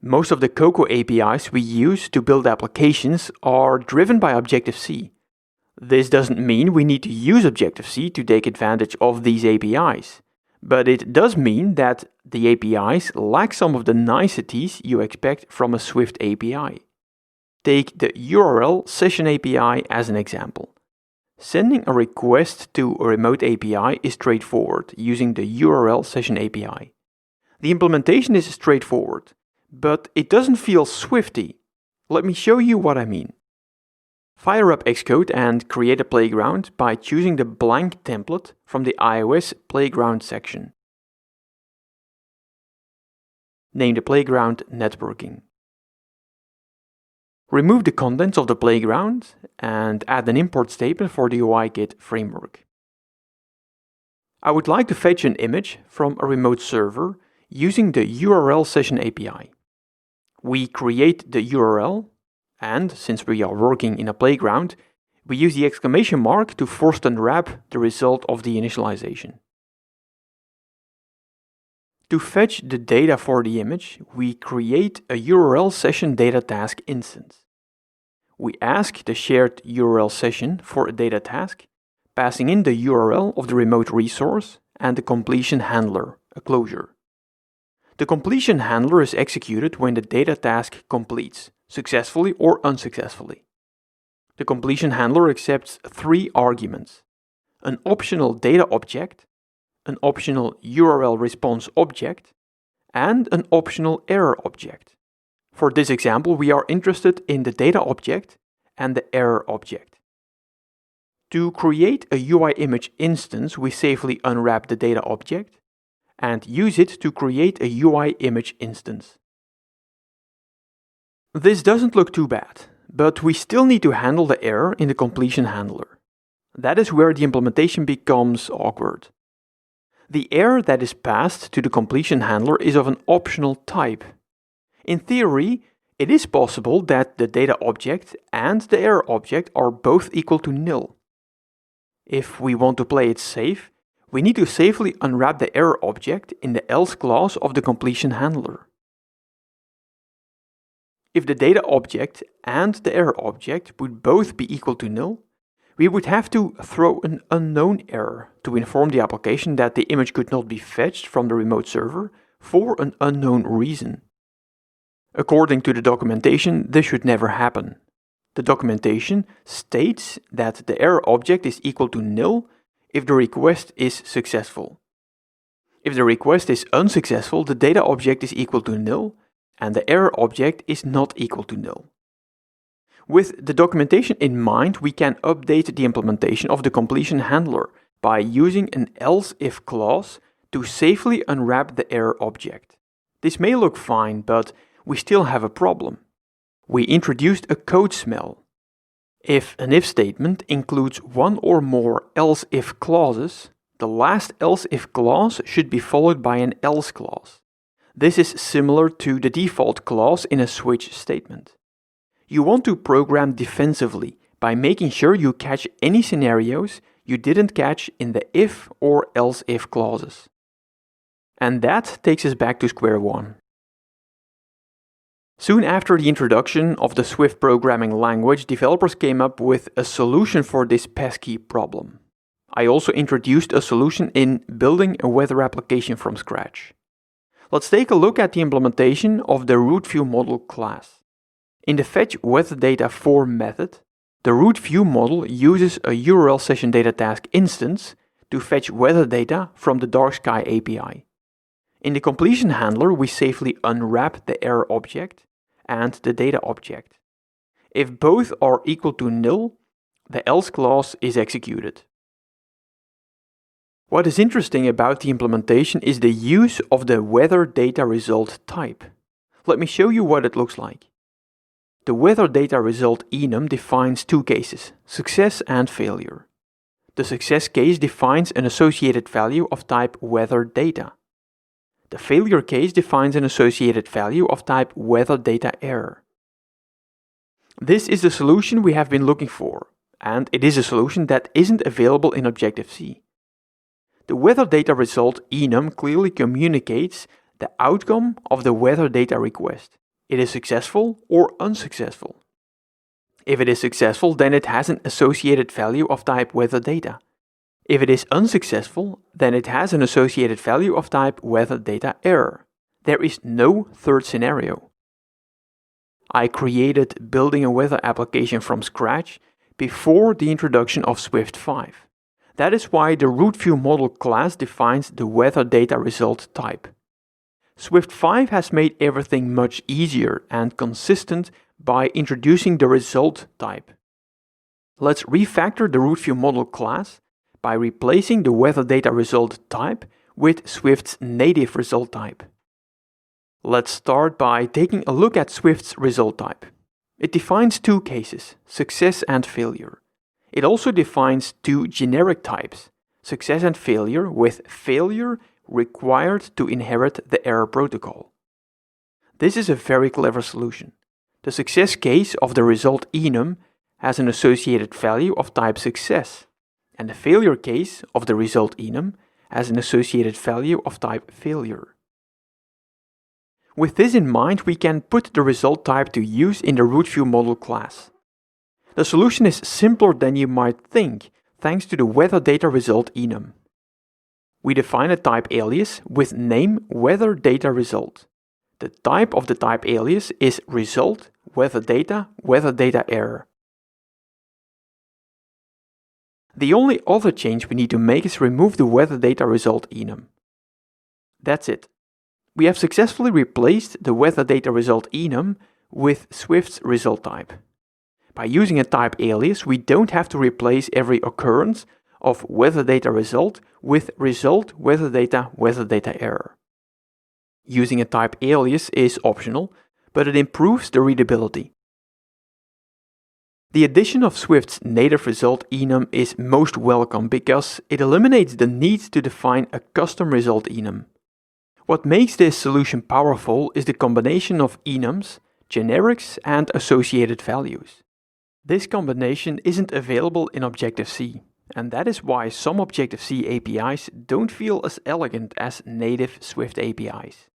Most of the Cocoa APIs we use to build applications are driven by Objective-C. This doesn't mean we need to use Objective-C to take advantage of these APIs, but it does mean that the APIs lack some of the niceties you expect from a Swift API. Take the URLSession API as an example. Sending a request to a remote API is straightforward using the URLSession API. The implementation is straightforward, but it doesn't feel Swifty. Let me show you what I mean. Fire up Xcode and create a playground by choosing the blank template from the iOS Playground section. Name the playground Networking. Remove the contents of the playground and add an import statement for the UIKit framework. I would like to fetch an image from a remote server using the URLSession API. We create the URL, and since we are working in a playground, we use the exclamation mark to first unwrap the result of the initialization. To fetch the data for the image, we create a URLSession data task instance. We ask the shared URL session for a data task, passing in the URL of the remote resource and the completion handler, a closure. The completion handler is executed when the data task completes, successfully or unsuccessfully. The completion handler accepts 3 arguments: an optional data object, an optional URL response object, and an optional error object. For this example, we are interested in the data object and the error object. To create a UI image instance, we safely unwrap the data object and use it to create a UI image instance. This doesn't look too bad, but we still need to handle the error in the completion handler. That is where the implementation becomes awkward. The error that is passed to the completion handler is of an optional type. In theory, it is possible that the data object and the error object are both equal to nil. If we want to play it safe, we need to safely unwrap the error object in the else clause of the completion handler. If the data object and the error object would both be equal to nil, we would have to throw an unknown error to inform the application that the image could not be fetched from the remote server for an unknown reason. According to the documentation, this should never happen. The documentation states that the error object is equal to nil if the request is successful. If the request is unsuccessful, the data object is equal to nil and the error object is not equal to nil. With the documentation in mind, we can update the implementation of the completion handler by using an else-if clause to safely unwrap the error object. This may look fine, but we still have a problem. We introduced a code smell. If an if statement includes one or more else-if clauses, the last else-if clause should be followed by an else clause. This is similar to the default clause in a switch statement. You want to program defensively by making sure you catch any scenarios you didn't catch in the if or else-if clauses. And that takes us back to square one. Soon after the introduction of the Swift programming language, developers came up with a solution for this pesky problem. I also introduced a solution in building a weather application from scratch. Let's take a look at the implementation of the rootViewModel class. In the fetchWeatherData4 method, the rootViewModel uses a URLSession data task instance to fetch weather data from the Dark Sky API. In the completion handler, we safely unwrap the error object and the data object. If both are equal to nil, the else clause is executed. What is interesting about the implementation is the use of the weather data result type. Let me show you what it looks like. The weather data result enum defines 2 cases, success and failure. The success case defines an associated value of type weather data. The failure case defines an associated value of type weather data error. This is the solution we have been looking for, and it is a solution that isn't available in Objective-C. The weather data result enum clearly communicates the outcome of the weather data request. It is successful or unsuccessful. If it is successful, then it has an associated value of type weather data. If it is unsuccessful, then it has an associated value of type weather data error. There is no third scenario. I created building a weather application from scratch before the introduction of Swift 5. That is why the root view model class defines the weather data result type. Swift 5 has made everything much easier and consistent by introducing the result type. Let's refactor the root view model class by replacing the weather data result type with Swift's native result type. Let's start by taking a look at Swift's result type. It defines two cases, success and failure. It also defines two generic types, success and failure, with failure required to inherit the error protocol. This is a very clever solution. The success case of the result enum has an associated value of type success, and the failure case of the result enum has an associated value of type failure. With this in mind, we can put the result type to use in the root view model class. The solution is simpler than you might think, thanks to the weather data result enum. We define a type alias with name weather data result. The type of the type alias is result weather data error. The only other change we need to make is remove the weather data result enum. That's it. We have successfully replaced the weather data result enum with Swift's result type. By using a type alias, we don't have to replace every occurrence of weather data result with result weather data error. Using a type alias is optional, but it improves the readability. The addition of Swift's native result enum is most welcome because it eliminates the need to define a custom result enum. What makes this solution powerful is the combination of enums, generics, and associated values. This combination isn't available in Objective-C, and that is why some Objective-C APIs don't feel as elegant as native Swift APIs.